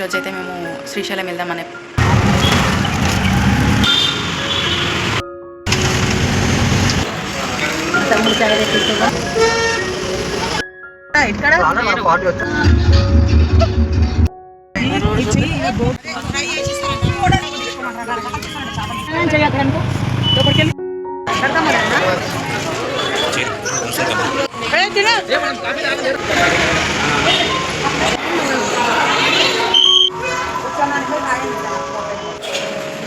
రోజైతే మేము శ్రీశైలం వెళ్దామనే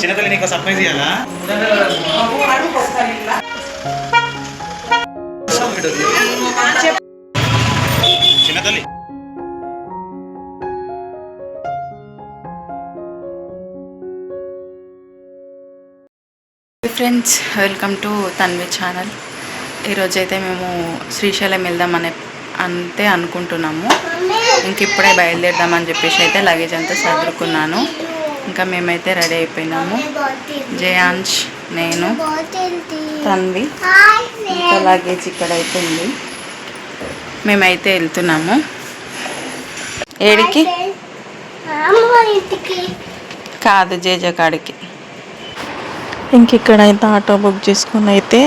చిన్నతల్లి నీకు సర్ప్రైజ్ ఇయ్యాలా? చిన్నతల్లి friends, welcome to Tanvi channel. ఈరోజైతే మేము శ్రీశైలం వెళ్దామని అనుకుంటున్నాము. ఇంక ఇప్పుడే బయలుదేరదామని చెప్పేసి అయితే లగేజ్ అంతా సర్దుకున్నాను. ఇంకా మేమైతే రెడీ అయిపోయినాము. జయాంష్, నేను, తన్వి. ఇంకా లగేజ్ ఇక్కడ అయితే ఉంది. మేమైతే వెళ్తున్నాము. ఏడికి కాదు, జేజకాడికి. ఇంక ఇక్కడైతే ఆటో బుక్ చేసుకుని అయితే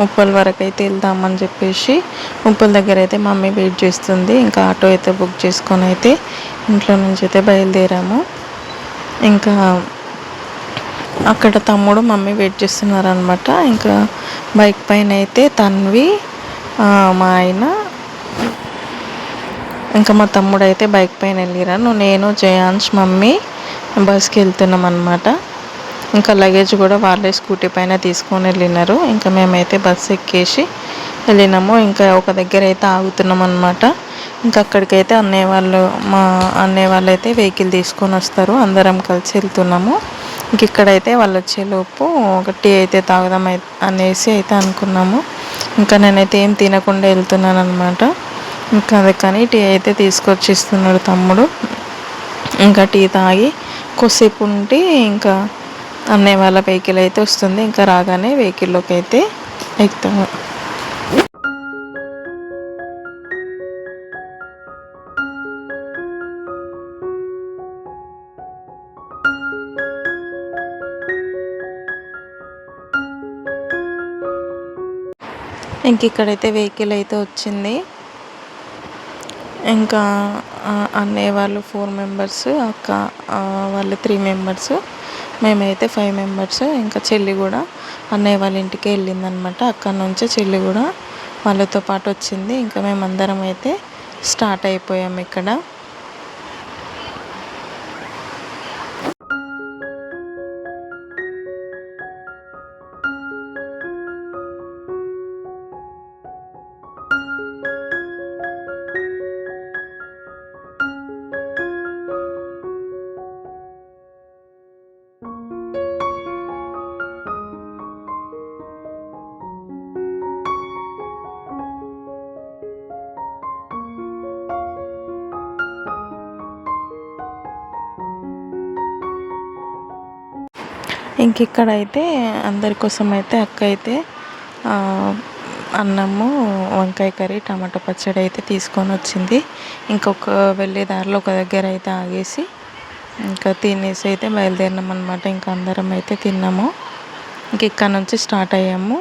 ఉప్పల్ వరకు అయితే వెళ్దామని చెప్పేసి ఉప్పల్ దగ్గర అయితే మమ్మీ వెయిట్ చేస్తుంది. ఇంకా ఆటో అయితే బుక్ చేసుకొని అయితే ఇంట్లో నుంచి అయితే బయలుదేరాము. ఇంకా అక్కడ తమ్ముడు మమ్మీ వెయిట్ చేస్తున్నారు అనమాట. ఇంకా బైక్ పైన అయితే తన్వి, మా ఆయన, ఇంకా మా తమ్ముడు అయితే బైక్ పైన వెళ్ళిరాను. నేను, జయాంష్, మమ్మీ బస్కి వెళ్తున్నాం అనమాట. ఇంకా లగేజ్ కూడా వాళ్ళే స్కూటీ పైన తీసుకొని వెళ్ళినారు. ఇంకా మేమైతే బస్సు ఎక్కేసి వెళ్ళినాము. ఇంకా ఒక దగ్గర అయితే ఆగుతున్నాం అనమాట. ఇంకా అక్కడికైతే మా అన్నయ్య వాళ్ళు అయితే వెహికల్ తీసుకొని వస్తారు. అందరం కలిసి వెళ్తున్నాము. ఇంక ఇక్కడైతే వాళ్ళు వచ్చేలోపు ఒక టీ అయితే తాగుదాం అనేసి అయితే అనుకున్నాము. ఇంకా నేనైతే ఏం తినకుండా వెళ్తున్నాను అనమాట. ఇంకా అందుకని టీ అయితే తీసుకొచ్చి ఇస్తున్నాడు తమ్ముడు. ఇంకా టీ తాగి కొద్దిసేపు ఉంటే ఇంకా అన్నయ్య వాళ్ళ వెహికల్ అయితే వస్తుంది. ఇంకా రాగానే వెహికల్లోకి అయితే ఎక్కుతాము. ఇంక ఇక్కడైతే వెహికల్ అయితే వచ్చింది. ఇంకా అన్నయ్య వాళ్ళు 4 మెంబర్స్, అక్క వాళ్ళు 3 మెంబర్స్, మేమైతే 5 మెంబర్స్. ఇంకా చెల్లి కూడా అన్నయ్య వాళ్ళ ఇంటికి వెళ్ళిందనమాట. అక్కడ నుంచి చెల్లి కూడా వాళ్ళతో పాటు వచ్చింది. ఇంకా మేమందరం అయితే స్టార్ట్ అయిపోయాము ఇక్కడ. ఇంక ఇక్కడైతే అందరి కోసం అయితే అక్క అయితే అన్నము, వంకాయ కర్రీ, టమాటా పచ్చడి అయితే తీసుకొని వచ్చింది. ఇంకొక వెళ్ళే దారిలో ఒక దగ్గర అయితే ఆగేసి ఇంకా తినేసి అయితే బయలుదేరినాం అనమాట. ఇంకా అందరం అయితే తిన్నాము. ఇంక ఇక్కడ నుంచి స్టార్ట్ అయ్యాము.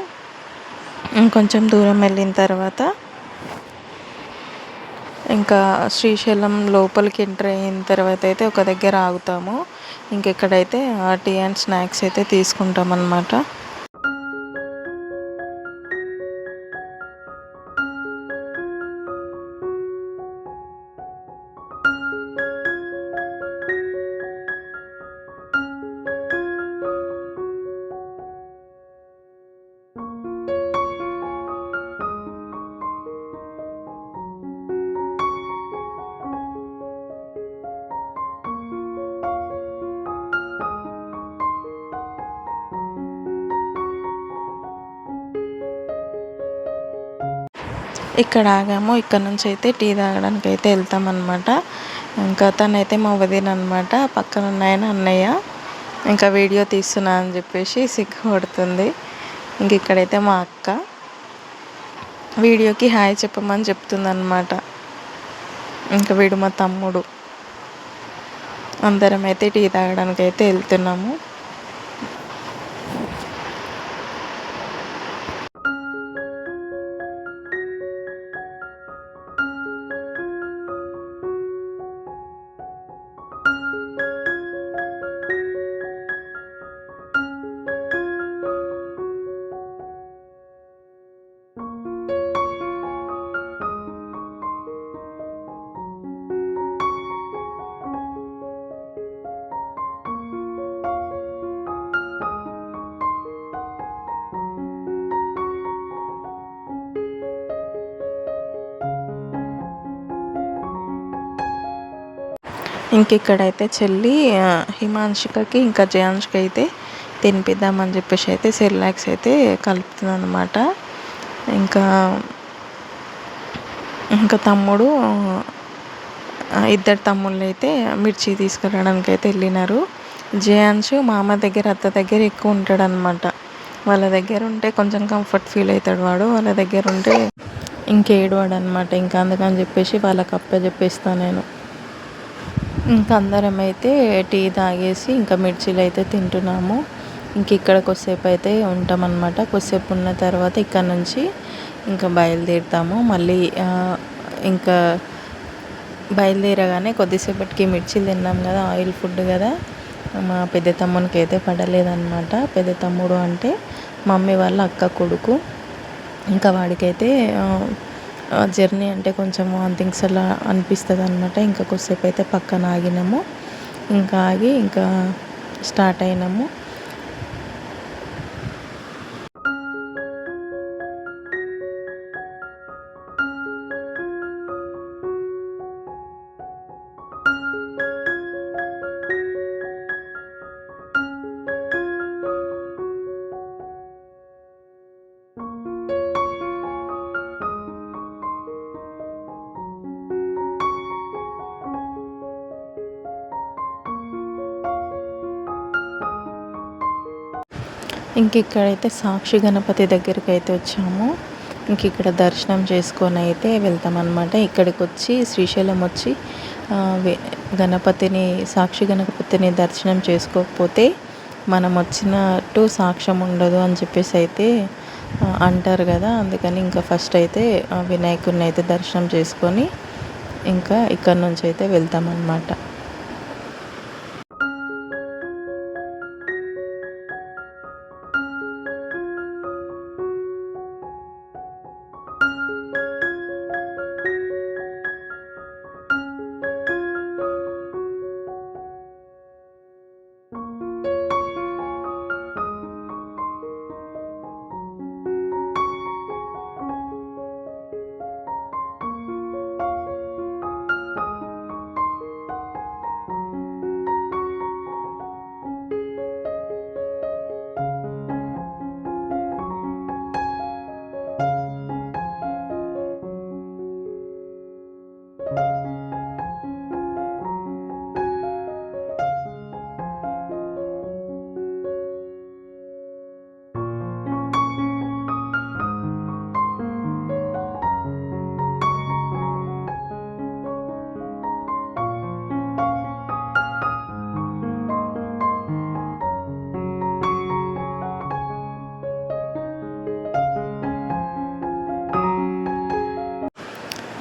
ఇంకొంచెం దూరం వెళ్ళిన తర్వాత ఇంకా శ్రీశైలం లోపలికి ఎంటర్ అయిన తర్వాత అయితే ఒక దగ్గర ఆగుతాము. ఇంకెక్కడైతే టీ అండ్ స్నాక్స్ అయితే తీసుకుంటాం అన్నమాట. ఇక్కడ ఆగాము. ఇక్కడ నుంచి అయితే టీ తాగడానికి అయితే వెళ్తామన్నమాట. ఇంకా తనైతే మా వదిన అనమాట. పక్కన ఉన్నాయన అన్నయ్య. ఇంకా వీడియో తీస్తున్నా అని చెప్పేసి సిగ్గుపడుతుంది. ఇంక ఇక్కడైతే మా అక్క వీడియోకి హాయ్ చెప్పమని చెప్తుంది అనమాట. ఇంకా వీడు మా తమ్ముడు. అందరం అయితే టీ తాగడానికి అయితే వెళ్తున్నాము. ఇంక ఇక్కడైతే చెల్లి హిమాంషికకి ఇంకా జయాంష్కి అయితే తినిపిద్దామని చెప్పేసి అయితే సెరిలాక్స్ అయితే కలుపుతుంది అనమాట. ఇంకా ఇంకా తమ్ముడు ఇద్దరు తమ్ముళ్ళు అయితే మిర్చి తీసుకురావడానికి అయితే వెళ్ళినారు. జయాంష్ మా అమ్మ దగ్గర అత్త దగ్గర ఎక్కువ ఉంటాడు అనమాట. వాళ్ళ దగ్గర ఉంటే కొంచెం కంఫర్ట్ ఫీల్ అవుతాడు వాడు, వాళ్ళ దగ్గర ఉంటే ఇంకేడవాడు అనమాట. ఇంకా అందుకని చెప్పేసి వాళ్ళకి అప్పచెప్పేస్తాను నేను. ఇంకా అందరం అయితే టీ తాగేసి ఇంకా మిర్చీలు అయితే తింటున్నాము. ఇంక ఇక్కడ కొద్దిసేపు అయితే ఉంటామన్నమాట. కొద్దిసేపు ఉన్న తర్వాత ఇక్కడ నుంచి ఇంకా బయలుదేరుతాము. మళ్ళీ ఇంకా బయలుదేరగానే కొద్దిసేపటికి మిర్చీలు తిన్నాం కదా, ఆయిల్ ఫుడ్ కదా, మా పెద్ద తమ్మునికి అయితే పడలేదన్నమాట. పెద్ద తమ్ముడు అంటే మమ్మీ వాళ్ళ అక్క కొడుకు. ఇంకా వాడికైతే జర్నీ అంటే కొంచెం వామిటింగ్స్ అలా అనిపిస్తుంది అనమాట. ఇంకా కొద్దిసేపు అయితే పక్కన ఆగినాము. ఇంకా ఆగి ఇంకా స్టార్ట్ అయినాము. ఇంక ఇక్కడైతే సాక్షి గణపతి దగ్గరికి అయితే వచ్చాము. ఇంక ఇక్కడ దర్శనం చేసుకొని అయితే వెళ్తామన్నమాట. ఇక్కడికి వచ్చి శ్రీశైలం వచ్చి సాక్షి గణపతిని దర్శనం చేసుకోకపోతే మనం వచ్చినట్టు సాక్ష్యం ఉండదు అని చెప్పేసి అయితే అంటారు కదా. అందుకని ఇంకా ఫస్ట్ అయితే వినాయకుడిని అయితే దర్శనం చేసుకొని ఇంకా ఇక్కడ నుంచి అయితే వెళ్తామన్నమాట.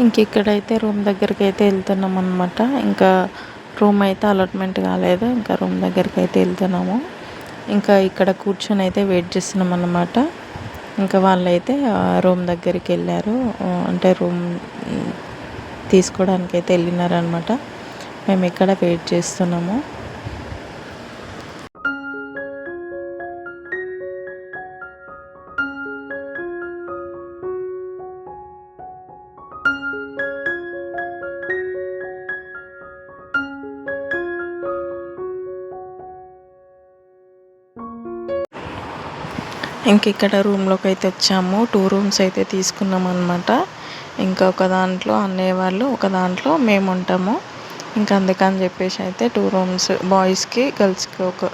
ఇంక ఇక్కడైతే రూమ్ దగ్గరికి అయితే వెళ్తున్నాం అనమాట. ఇంకా రూమ్ అయితే అలాట్మెంట్ కాలేదు. ఇంకా రూమ్ దగ్గరికి అయితే వెళ్తున్నాము. ఇంకా ఇక్కడ కూర్చొని అయితే వెయిట్ చేస్తున్నాం అన్నమాట. ఇంకా వాళ్ళైతే రూమ్ దగ్గరికి వెళ్ళారు, అంటే రూమ్ తీసుకోవడానికి అయితే వెళ్ళినారనమాట. మేము ఇక్కడ వెయిట్ చేస్తున్నాము. ఇంక ఇక్కడ రూమ్లోకి అయితే వచ్చాము. 2 రూమ్స్ అయితే తీసుకున్నాం అనమాట. ఇంకా ఒక దాంట్లో అన్నయ్య వాళ్ళు, ఒక దాంట్లో మేము ఉంటాము. ఇంకా అందుకని చెప్పేసి అయితే 2 రూమ్స్, బాయ్స్కి గర్ల్స్కి ఒక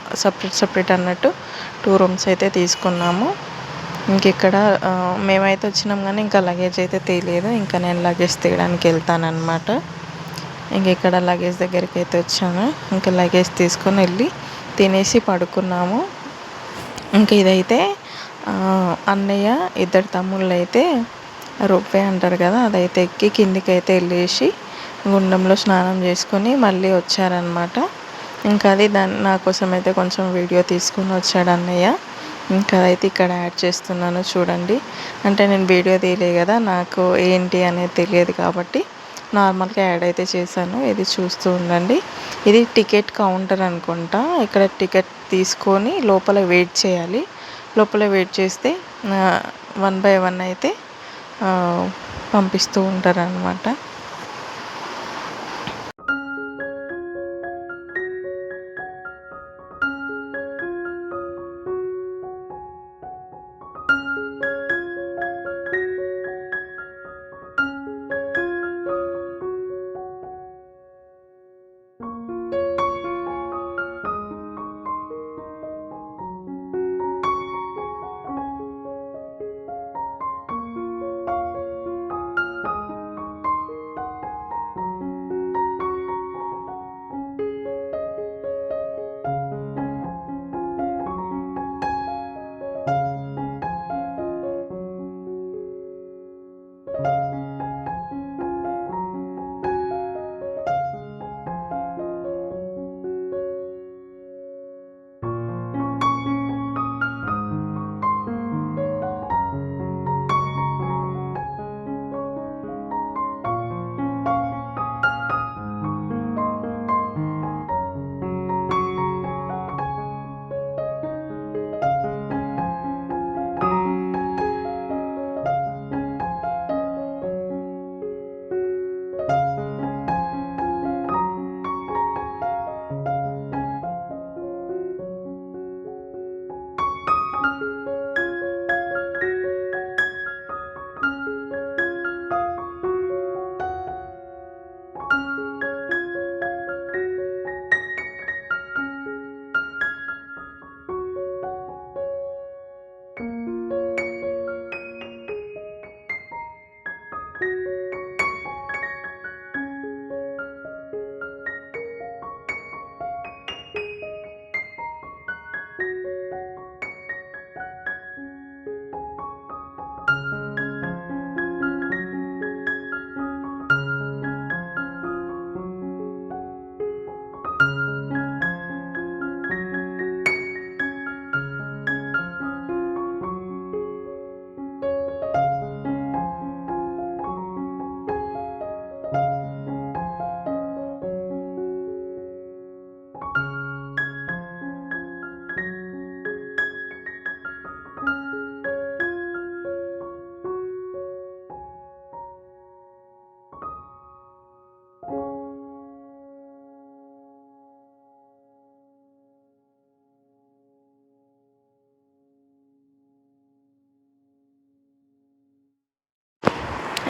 సపరేట్ అన్నట్టు 2 రూమ్స్ అయితే తీసుకున్నాము. ఇంక ఇక్కడ మేమైతే వచ్చినాం కానీ ఇంకా లగేజ్ అయితే తీయలేదు. ఇంకా నేను లగేజ్ తీయడానికి వెళ్తానన్నమాట. ఇంక ఇక్కడ లగేజ్ దగ్గరికి అయితే వచ్చాను. ఇంకా లగేజ్ తీసుకొని వెళ్ళి తినేసి పడుకున్నాము. ఇంకా ఇదైతే అన్నయ్య ఇద్దరు తమ్ముళ్ళు అయితే రొప్పే అంటారు కదా, అదైతే ఎక్కి కిందికి అయితే వెళ్ళేసి గుండంలో స్నానం చేసుకొని మళ్ళీ వచ్చారనమాట. ఇంకా అది నా కోసం అయితే కొంచెం వీడియో తీసుకుని వచ్చాడు అన్నయ్య. ఇంకా అదైతే ఇక్కడ యాడ్ చేస్తున్నాను చూడండి. అంటే నేను వీడియో తీయలే కదా, నాకు ఏంటి అనేది తెలియదు కాబట్టి నార్మల్గా యాడ్ అయితే చేశాను. ఇది చూస్తూ ఉండండి. ఇది టికెట్ కౌంటర్ అనుకుంటా. ఇక్కడ టికెట్ తీసుకొని లోపల వెయిట్ చేయాలి. లోపల వెయిట్ చేస్తే 1 by 1 అయితే పంపిస్తూ ఉంటారనమాట.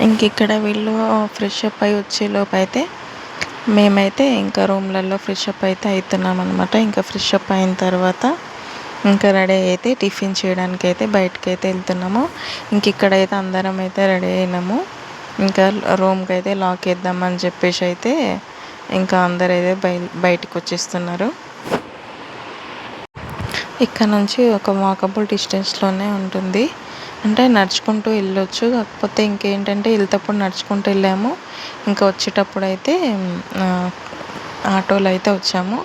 ఇంక ఇక్కడ వీళ్ళు ఫ్రెష్ అప్ అయి వచ్చేలోపు అయితే మేమైతే ఇంకా రూమ్లలో ఫ్రెష్ అప్ అయితే అవుతున్నాం అనమాట. ఇంకా ఫ్రెష్ అప్ అయిన తర్వాత ఇంకా రెడీ అయితే టిఫిన్ చేయడానికి అయితే బయటకు అయితే వెళ్తున్నాము. ఇంక ఇక్కడైతే అందరం అయితే రెడీ అయినాము. ఇంకా రూమ్కి అయితే లాక్ వేద్దామని చెప్పేసి అయితే ఇంకా అందరూ అయితే బయటకు వచ్చేస్తున్నారు. ఇక్కడ నుంచి ఒక వాకబుల్ డిస్టెన్స్లోనే ఉంటుంది. అంటే నడుచుకుంటూ వెళ్ళొచ్చు. కాకపోతే ఇంకేంటంటే వెళ్తేప్పుడు నడుచుకుంటూ వెళ్ళాము. ఇంకా వచ్చేటప్పుడు అయితే ఆటోలో అయితే వచ్చాము.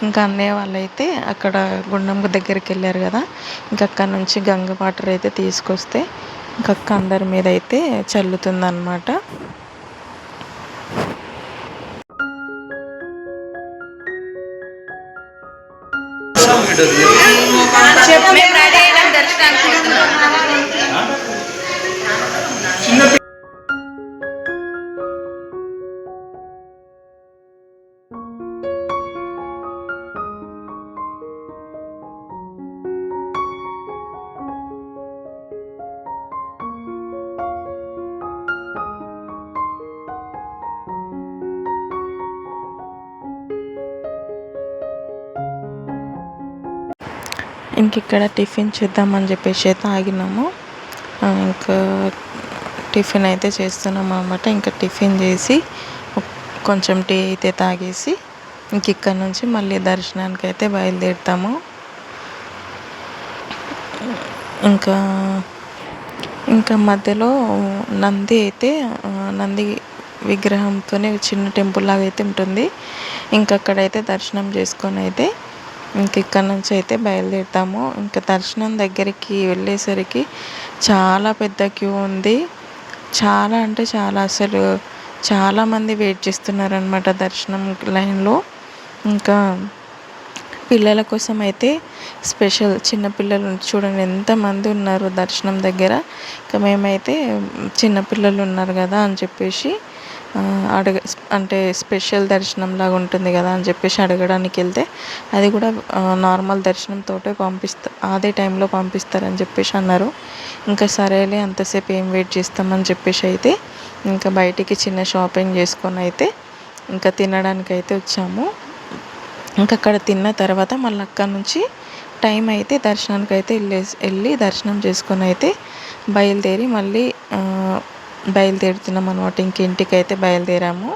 ఇంకా అన్నయ్య వాళ్ళు అయితే అక్కడ గుండం దగ్గరికి వెళ్ళారు కదా, ఇంకా అక్కడ నుంచి గంగ వాటర్ అయితే తీసుకొస్తే ఇంకా అక్క అందరి మీద అయితే చల్లుతుందన్నమాట. ఇంక ఇక్కడ టిఫిన్ చేద్దామని చెప్పేసి అయితే ఆగినాము. ఇంకా టిఫిన్ అయితే చేస్తున్నాం అన్నమాట. ఇంకా టిఫిన్ చేసి కొంచెం టీ అయితే తాగేసి ఇంక ఇక్కడ నుంచి మళ్ళీ దర్శనానికి అయితే బయలుదేరుతాము. ఇంకా ఇంకా మధ్యలో నంది అయితే నంది విగ్రహంతోనే చిన్న టెంపుల్ లాగా అయితే ఉంటుంది. ఇంకా అక్కడైతే దర్శనం చేసుకొని అయితే ఇంక ఇక్కడ నుంచి అయితే బయలుదేరుతాము. ఇంకా దర్శనం దగ్గరికి వెళ్ళేసరికి చాలా పెద్ద క్యూ ఉంది. చాలా అంటే చాలా, అసలు చాలామంది వెయిట్ చేస్తున్నారనమాట దర్శనం లైన్లో. ఇంకా పిల్లల కోసం అయితే స్పెషల్ చిన్నపిల్లలు చూడండి ఎంతమంది ఉన్నారు దర్శనం దగ్గర. ఇంకా మేమైతే చిన్నపిల్లలు ఉన్నారు కదా అని చెప్పేసి అంటే స్పెషల్ దర్శనం లాగా ఉంటుంది కదా అని చెప్పేసి అడగడానికి వెళ్తే అది కూడా నార్మల్ దర్శనంతో అదే టైంలో పంపిస్తారని చెప్పేసి అన్నారు. ఇంకా సరేలే అంతసేపు ఏం వెయిట్ చేస్తామని చెప్పేసి అయితే ఇంకా బయటికి చిన్న షాపింగ్ చేసుకొని అయితే ఇంకా తినడానికి అయితే వచ్చాము. ఇంకా అక్కడ తిన్న తర్వాత మళ్ళీ అక్కడ నుంచి టైం అయితే దర్శనానికి అయితే వెళ్ళి దర్శనం చేసుకొని అయితే బయలుదేరి మళ్ళీ బయలుదేరుతున్నాం అనమాట. ఇంటికి అయితే బయలుదేరాము.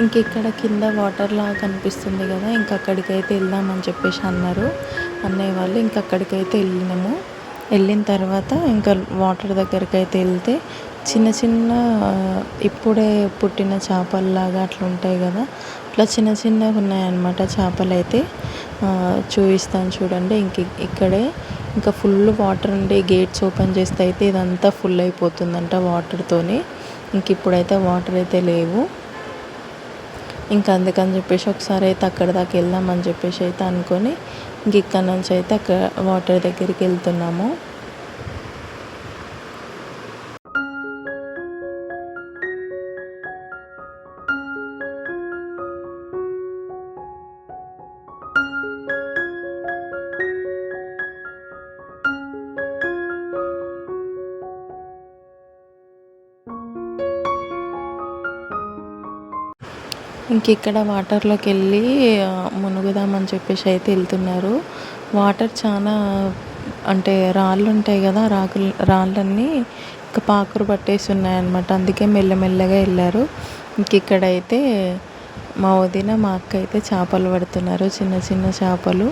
ఇంక ఇక్కడ కింద వాటర్ లాగా కనిపిస్తుంది కదా, ఇంక అక్కడికైతే వెళ్దామని చెప్పేసి అన్నారు అన్నయ్య వాళ్ళు. ఇంక అక్కడికైతే వెళ్ళినాము. వెళ్ళిన తర్వాత ఇంకా వాటర్ దగ్గరికి అయితే వెళ్తే చిన్న చిన్న ఇప్పుడే పుట్టిన చేపల్లాగా అట్లా ఉంటాయి కదా, అట్లా చిన్న చిన్నగా ఉన్నాయన్నమాట చేపలు అయితే. చూపిస్తాను చూడండి. ఇక్కడే ఇంకా ఫుల్ వాటర్ ఉండి గేట్స్ ఓపెన్ చేస్తే అయితే ఇదంతా ఫుల్ అయిపోతుందంట వాటర్తోని. ఇంక ఇప్పుడైతే వాటర్ అయితే లేవు. ఇంకా అందుకని చెప్పేసి ఒకసారి అయితే అక్కడ దాకా వెళ్దామని చెప్పేసి అయితే అనుకొని ఇంక ఇక్కడ నుంచి అయితే అక్కడ వాటర్ దగ్గరికి వెళ్తున్నాము. ఇంక ఇక్కడ వాటర్లోకి వెళ్ళి మునుగుదామని చెప్పేసి అయితే వెళ్తున్నారు. వాటర్ చాలా అంటే రాళ్ళు ఉంటాయి కదా, రాళ్ళన్నీ ఇంకా పాకురు పట్టేసి ఉన్నాయన్నమాట. అందుకే మెల్లమెల్లగా వెళ్ళారు. ఇంక ఇక్కడైతే మా వదిన మా అక్క అయితే చేపలు పడుతున్నారు, చిన్న చిన్న చేపలు.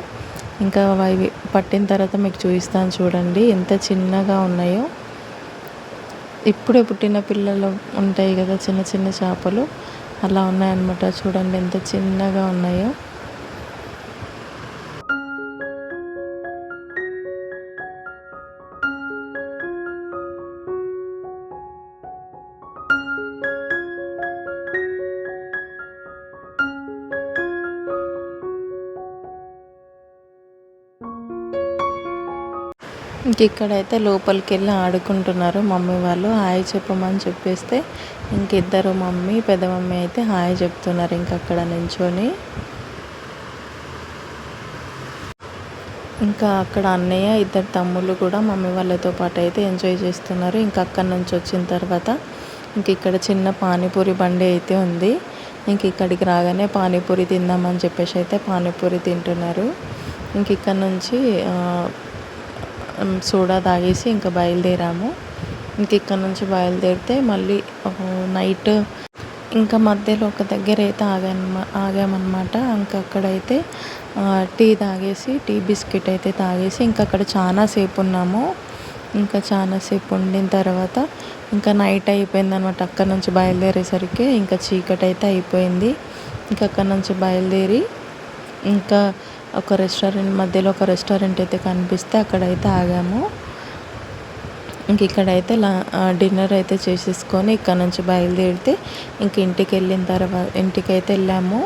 ఇంకా అవి పట్టిన తర్వాత మీకు చూపిస్తాను చూడండి ఎంత చిన్నగా ఉన్నాయో. ఇప్పుడే పుట్టిన పిల్లలు ఉంటాయి కదా చిన్న చిన్న చేపలు, అలా ఉన్నాయన్నమాట. చూడండి ఎంత చిన్నగా ఉన్నాయో. ఇంక ఇక్కడైతే లోపలికి వెళ్ళి ఆడుకుంటున్నారు మమ్మీ వాళ్ళు. హాయ్ చెప్పమని చెప్పేస్తే ఇంక ఇద్దరు మమ్మీ పెద్ద మమ్మీ అయితే హాయ్ చెప్తున్నారు ఇంక అక్కడ నించొని. ఇంకా అక్కడ అన్నయ్య ఇద్దరు తమ్ముళ్ళు కూడా మమ్మీ వాళ్ళతో పాటు అయితే ఎంజాయ్ చేస్తున్నారు. ఇంకా అక్కడి నుంచి వచ్చిన తర్వాత ఇంక ఇక్కడ చిన్న పానీపూరి బండి అయితే ఉంది. ఇంక ఇక్కడికి రాగానే పానీపూరి తిందామని చెప్పేసి అయితే పానీపూరి తింటున్నారు. ఇంక ఇక్కడ నుంచి సోడా తాగేసి ఇంకా బయలుదేరాము. ఇంక ఇక్కడ నుంచి బయలుదేరితే మళ్ళీ నైట్ ఇంకా మధ్యలో ఒక దగ్గర అయితే ఆగామన్నమాట. ఇంకా అక్కడైతే టీ తాగేసి టీ బిస్కెట్ అయితే తాగేసి ఇంకా అక్కడ చాలాసేపు ఉన్నాము. ఇంకా చాలాసేపు ఉండిన తర్వాత ఇంకా నైట్ అయిపోయింది అనమాట. అక్కడ నుంచి బయలుదేరేసరికి ఇంకా చీకటి అయితే అయిపోయింది. ఇంకా అక్కడ నుంచి బయలుదేరి ఇంకా ఒక రెస్టారెంట్ మధ్యలో ఒక రెస్టారెంట్ అయితే కనిపిస్తే అక్కడైతే ఆగాము. ఇంక ఇక్కడైతే డిన్నర్ అయితే చేసేసుకొని ఇక్కడ నుంచి బయలుదేరితే ఇంక ఇంటికైతే వెళ్ళాము.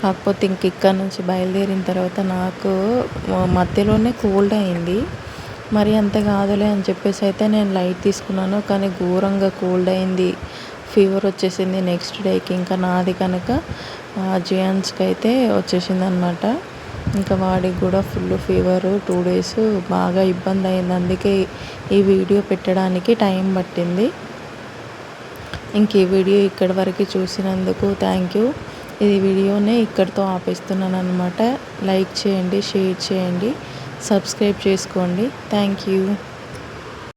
కాకపోతే ఇంక ఇక్కడ నుంచి బయలుదేరిన తర్వాత నాకు మధ్యలోనే కోల్డ్ అయింది. మరి అంత కాదులే అని చెప్పేసి అయితే నేను లైట్ తీసుకున్నాను. కానీ ఘోరంగా కోల్డ్ అయింది, ఫీవర్ వచ్చేసింది నెక్స్ట్ డేకి. ఇంకా నాది కనుక జియాన్స్కి అయితే వచ్చేసింది అనమాట. ఇంకా వాడికి కూడా ఫుల్ ఫీవర్ 2 days బాగా ఇబ్బంది అయింది. అందుకే ఈ వీడియో పెట్టడానికి టైం పట్టింది. ఇంక ఈ వీడియో ఇక్కడి వరకు చూసినందుకు థ్యాంక్ యూ. ఈ వీడియోనే ఇక్కడితో ఆపేస్తున్నాను అనమాట. లైక్ చేయండి, షేర్ చేయండి, సబ్స్క్రైబ్ చేసుకోండి. Thank you.